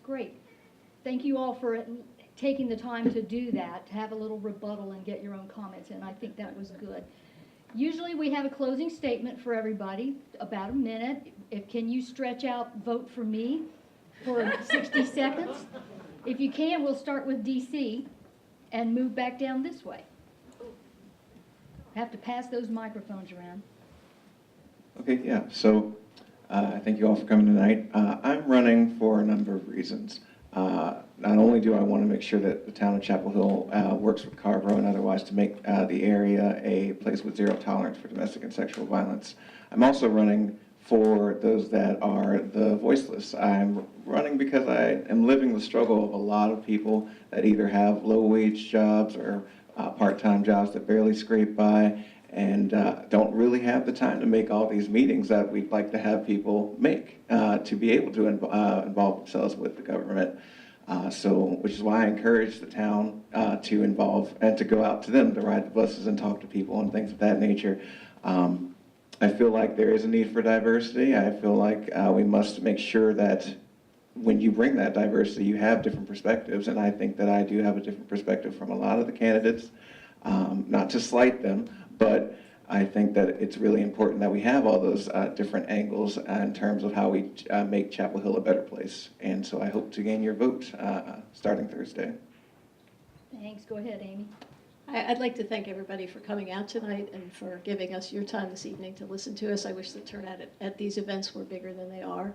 Great. Thank you all for taking the time to do that, to have a little rebuttal and get your own comments in. I think that was good. Usually we have a closing statement for everybody, about a minute. Can you stretch out vote for me for 60 seconds? If you can, we'll start with DC and move back down this way. Have to pass those microphones around. Okay, yeah, so thank you all for coming tonight. I'm running for a number of reasons. Not only do I want to make sure that the town of Chapel Hill works with Carrboro and otherwise to make the area a place with zero tolerance for domestic and sexual violence, I'm also running for those that are the voiceless. I'm running because I am living the struggle of a lot of people that either have low-wage jobs or part-time jobs that barely scrape by and don't really have the time to make all these meetings that we'd like to have people make to be able to involve themselves with the government. Which is why I encourage the town to involve and to go out to them, to ride the buses and talk to people and things of that nature. I feel like there is a need for diversity. I feel like we must make sure that when you bring that diversity, you have different perspectives, and I think that I do have a different perspective from a lot of the candidates, not to slight them, but I think that it's really important that we have all those different angles in terms of how we make Chapel Hill a better place. And so I hope to gain your vote starting Thursday. Thanks. Go ahead, Amy. I'd like to thank everybody for coming out tonight and for giving us your time this evening to listen to us. I wish the turnout at these events were bigger than they are.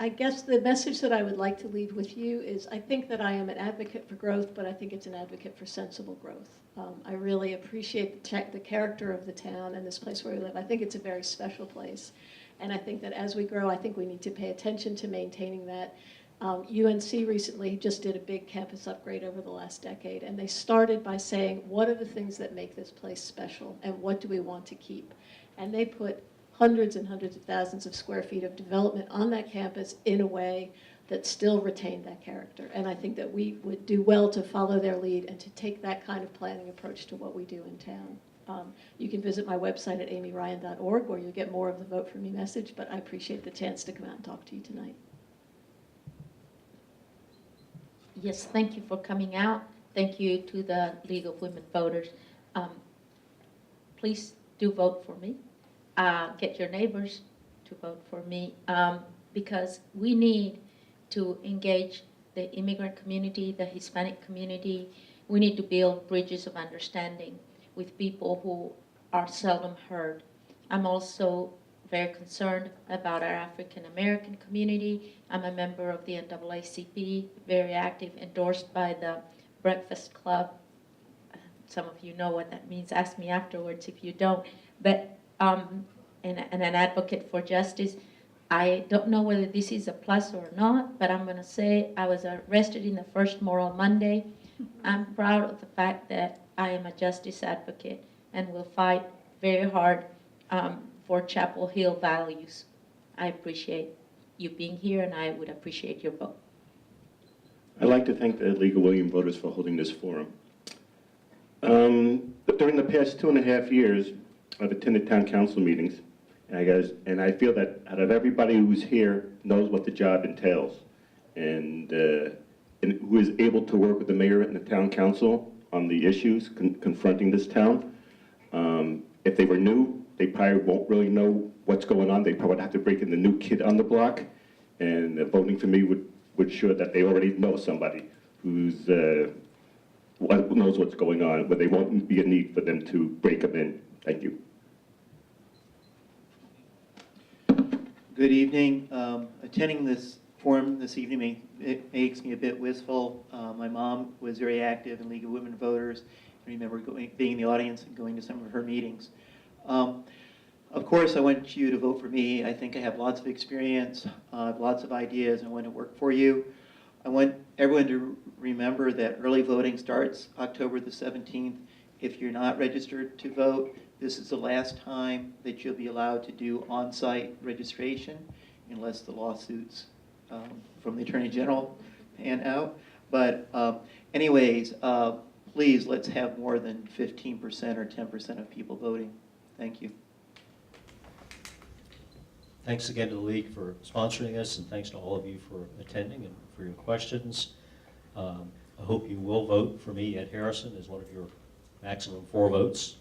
I guess the message that I would like to leave with you is I think that I am an advocate for growth, but I think it's an advocate for sensible growth. I really appreciate the character of the town and this place where we live. I think it's a very special place. And I think that as we grow, I think we need to pay attention to maintaining that. UNC recently just did a big campus upgrade over the last decade, and they started by saying, what are the things that make this place special, and what do we want to keep? And they put hundreds and hundreds of thousands of square feet of development on that campus in a way that still retained that character. And I think that we would do well to follow their lead and to take that kind of planning approach to what we do in town. You can visit my website at amyryan.org, where you'll get more of the Vote For Me message, but I appreciate the chance to come out and talk to you tonight. Yes, thank you for coming out. Thank you to the League of Women Voters. Please do vote for me. Get your neighbors to vote for me because we need to engage the immigrant community, the Hispanic community. We need to build bridges of understanding with people who are seldom heard. I'm also very concerned about our African American community. I'm a member of the NAACP, very active, endorsed by the Breakfast Club. Some of you know what that means. Ask me afterwards if you don't. But and an advocate for justice. I don't know whether this is a plus or not, but I'm going to say I was arrested in the first Moral Monday. I'm proud of the fact that I am a justice advocate and will fight very hard for Chapel Hill values. I appreciate you being here, and I would appreciate your vote. I'd like to thank the League of Women Voters for holding this forum. During the past 2.5 years, I've attended town council meetings, and I feel that out of everybody who's here knows what the job entails, and who is able to work with the mayor and the town council on the issues confronting this town. If they were new, they probably won't really know what's going on. They probably would have to break in the new kid on the block, and voting for me would ensure that they already know somebody who's knows what's going on, but there won't be a need for them to break them in. Thank you. Good evening. Attending this forum this evening, it makes me a bit wistful. My mom was very active in League of Women Voters. I remember being in the audience and going to some of her meetings. Of course, I want you to vote for me. I think I have lots of experience, lots of ideas, and I want to work for you. I want everyone to remember that early voting starts October the 17th. If you're not registered to vote, this is the last time that you'll be allowed to do on-site registration unless the lawsuits from the Attorney General pan out. But anyways, please, let's have more than 15% or 10% of people voting. Thank you. Thanks again to the League for sponsoring this, and thanks to all of you for attending and for your questions. I hope you will vote for me, Ed Harrison, as one of your maximum 4 votes,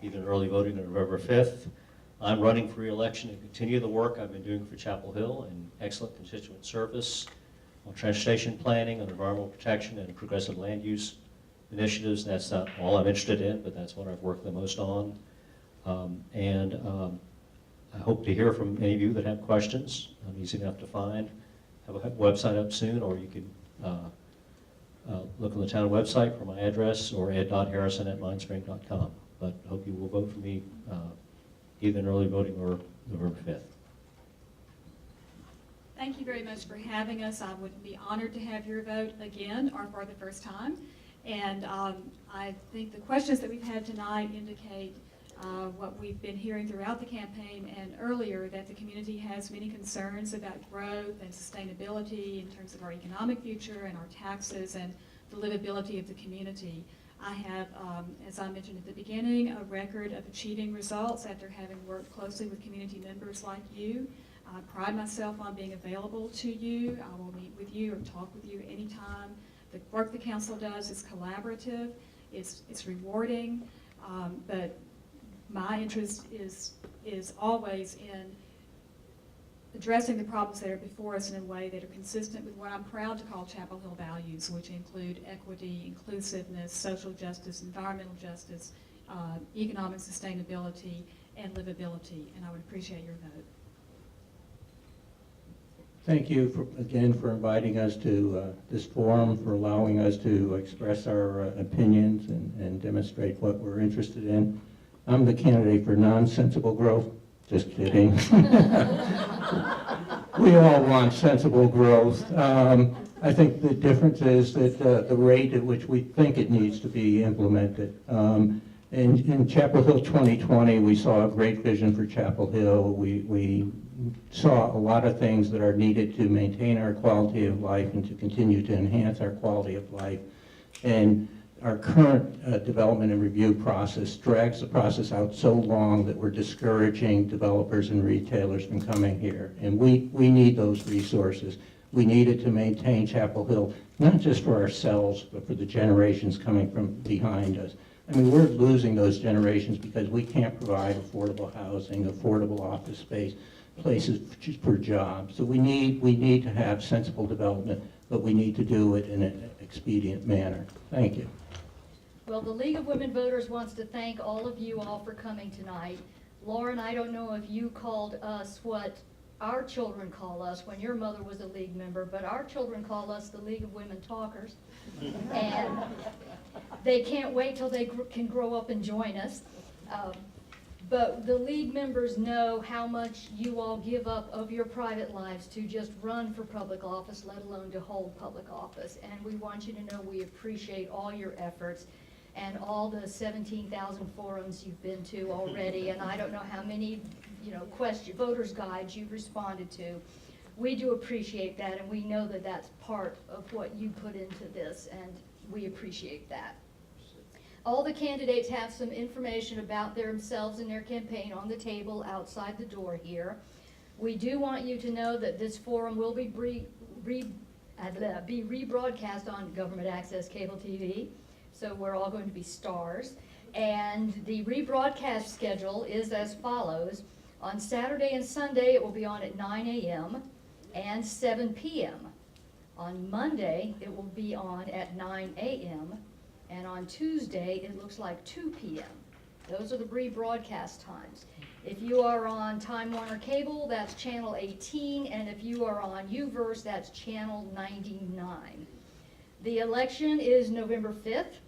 either in early voting on November 5th. I'm running for re-election and continue the work I've been doing for Chapel Hill and excellent constituent service on transportation planning, on environmental protection, and progressive land use initiatives. That's not all I'm interested in, but that's what I've worked the most on. I hope to hear from any of you that have questions. I'm easy enough to find. I have a website up soon, or you can look on the town website for my address, or ed.harrison@mindspring.com. But I hope you will vote for me either in early voting or November 5th. Thank you very much for having us. I would be honored to have your vote again or for the first time. And I think the questions that we've had tonight indicate what we've been hearing throughout the campaign and earlier, that the community has many concerns about growth and sustainability in terms of our economic future and our taxes and the livability of the community. I have, as I mentioned at the beginning, a record of achieving results after having worked closely with community members like you. I pride myself on being available to you. I will meet with you or talk with you anytime. The work the council does is collaborative, it's rewarding, but my interest is always in addressing the problems that are before us in a way that are consistent with what I'm proud to call Chapel Hill values, which include equity, inclusiveness, social justice, environmental justice, economic sustainability, and livability. And I would appreciate your vote. Thank you again for inviting us to this forum, for allowing us to express our opinions and demonstrate what we're interested in. I'm the candidate for non-sensible growth. Just kidding. We all want sensible growth. I think the difference is that the rate at which we think it needs to be implemented. In Chapel Hill 2020, we saw a great vision for Chapel Hill. We saw a lot of things that are needed to maintain our quality of life and to continue to enhance our quality of life. And our current development and review process drags the process out so long that we're discouraging developers and retailers from coming here. And we need those resources. We need it to maintain Chapel Hill, not just for ourselves, but for the generations coming from behind us. I mean, we're losing those generations because we can't provide affordable housing, affordable office space, places for jobs. So we need to have sensible development, but we need to do it in an expedient manner. Thank you. Well, the League of Women Voters wants to thank all of you all for coming tonight. Lauren, I don't know if you called us what our children call us when your mother was a League member, but our children call us the League of Women Talkers. And they can't wait till they can grow up and join us. But the League members know how much you all give up of your private lives to just run for public office, let alone to hold public office. And we want you to know we appreciate all your efforts and all the 17,000 forums you've been to already, and I don't know how many, voters' guides you've responded to. We do appreciate that, and we know that that's part of what you put into this, and we appreciate that. All the candidates have some information about themselves and their campaign on the table outside the door here. We do want you to know that this forum will be rebroadcast on Government Access Cable TV. So we're all going to be stars. And the rebroadcast schedule is as follows. On Saturday and Sunday, it will be on at 9 a.m. and 7 p.m. On Monday, it will be on at 9 a.m. And on Tuesday, it looks like 2 p.m. Those are the rebroadcast times. If you are on Time Warner Cable, that's channel 18. And if you are on UVerse, that's channel 99. The election is November 5th.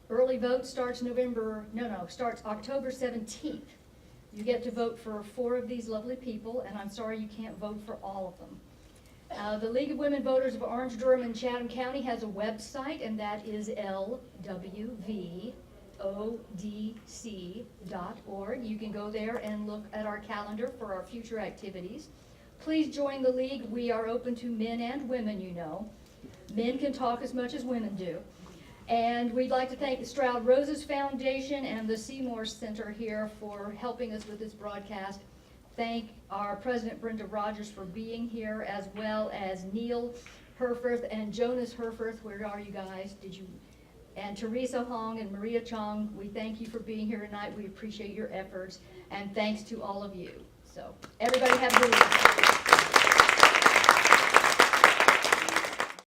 Early vote starts starts October 17th. You get to vote for 4 of these lovely people, and I'm sorry you can't vote for all of them. The League of Women Voters of Orange, Durham, and Chatham County has a website, and that is lwvodc.org. You can go there and look at our calendar for our future activities. Please join the League. We are open to men and women, you know. Men can talk as much as women do. And we'd like to thank the Stroud Roses Foundation and the Seymour Center here for helping us with this broadcast. thank our President Brenda Rogers for being here, as well as Neil Herforth and Jonas Herforth. Where are you guys? And Teresa Hong and Maria Chong, we thank you for being here tonight. We appreciate your efforts, and thanks to all of you. So, everybody have a good evening.